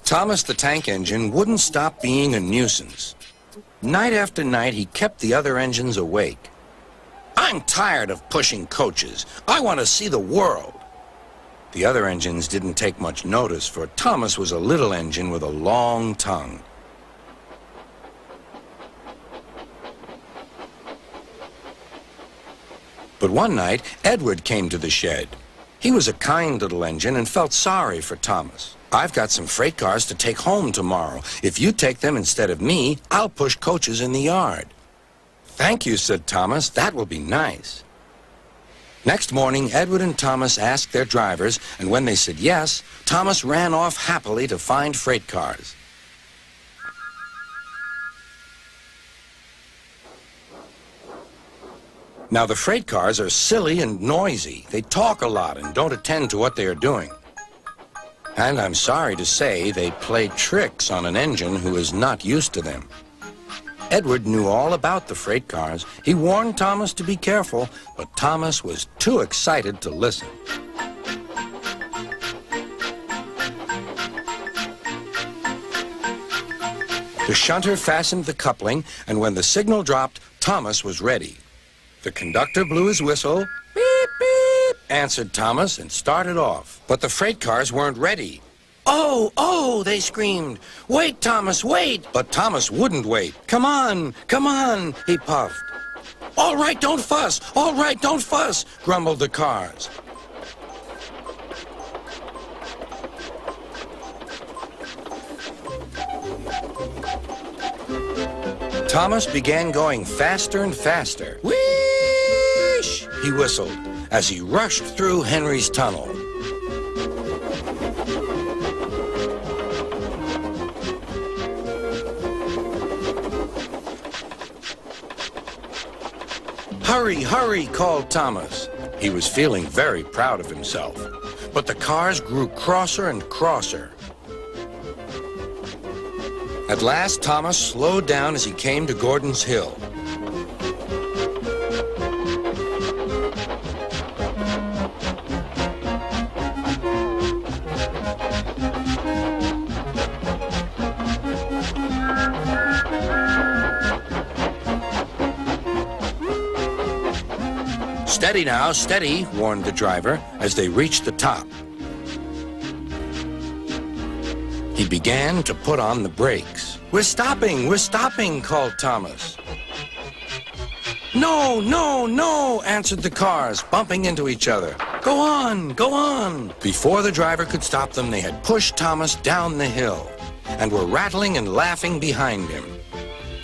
Thomas the Tank Engine wouldn't stop being a nuisance. Night after night, he kept the other engines awake. "I'm tired of pushing coaches. I want to see the world." The other engines didn't take much notice, for Thomas was a little engine with a long tongue. But one night, Edward came to the shed. He was a kind little engine and felt sorry for Thomas. "I've got some freight cars to take home tomorrow. If you take them instead of me, I'll push coaches in the yard." "Thank you," said Thomas. "That will be nice." Next morning, Edward and Thomas asked their drivers, and when they said yes, Thomas ran off happily to find freight cars. Now, the freight cars are silly and noisy. They talk a lot and don't attend to what they are doing. And I'm sorry to say, they play tricks on an engine who is not used to them. Edward knew all about the freight cars. He warned Thomas to be careful, but Thomas was too excited to listen. The shunter fastened the coupling, and when the signal dropped, Thomas was ready. The conductor blew his whistle. "Beep, beep," answered Thomas and started off. But the freight cars weren't ready. "Oh, oh," they screamed. "Wait, Thomas, wait!" But Thomas wouldn't wait. Come on, he puffed. "All right, don't fuss. All right, don't fuss," grumbled the cars. Thomas began going faster and faster. "Whoosh!" he whistled as he rushed through Henry's tunnel. "Hurry, hurry," called Thomas. He was feeling very proud of himself. But the cars grew crosser and crosser. At last, Thomas slowed down as he came to Gordon's Hill. "Steady now, steady," warned the driver as they reached the top. He began to put on the brakes. We're stopping," called Thomas. "No, no, no," answered the cars, bumping into each other. Go on, go on." Before the driver could stop them, they had pushed Thomas down the hill and were rattling and laughing behind him.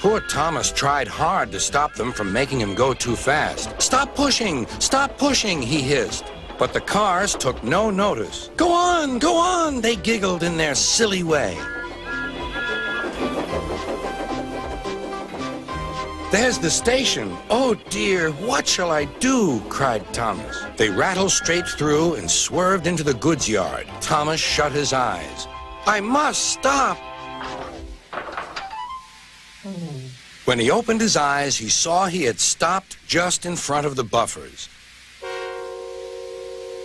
Poor Thomas tried hard to stop them from making him go too fast. Stop pushing, he hissed. But the cars took no notice. Go on, they giggled in their silly way. "There's the station. Oh dear, what shall I do?" cried Thomas. They rattled straight through and swerved into the goods yard. Thomas shut his eyes. "I must stop." When he opened his eyes, he saw he had stopped just in front of the buffers.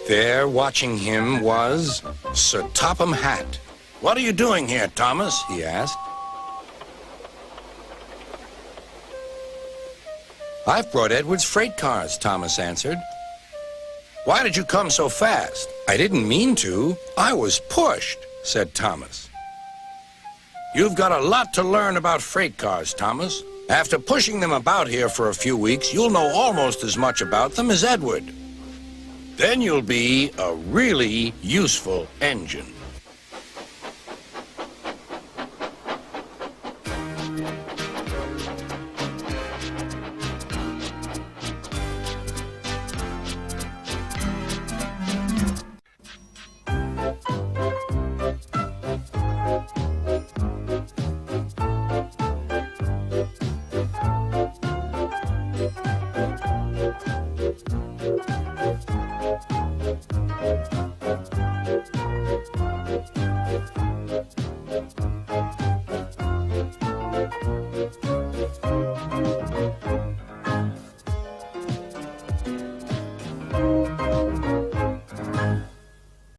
There, watching him, was Sir Topham Hatt. "What are you doing here, Thomas?" he asked. "I've brought Edward's freight cars," Thomas answered. "Why did you come so fast?" "I didn't mean to. I was pushed," said Thomas. "You've got a lot to learn about freight cars, Thomas. After pushing them about here for a few weeks, you'll know almost as much about them as Edward. Then you'll be a really useful engine."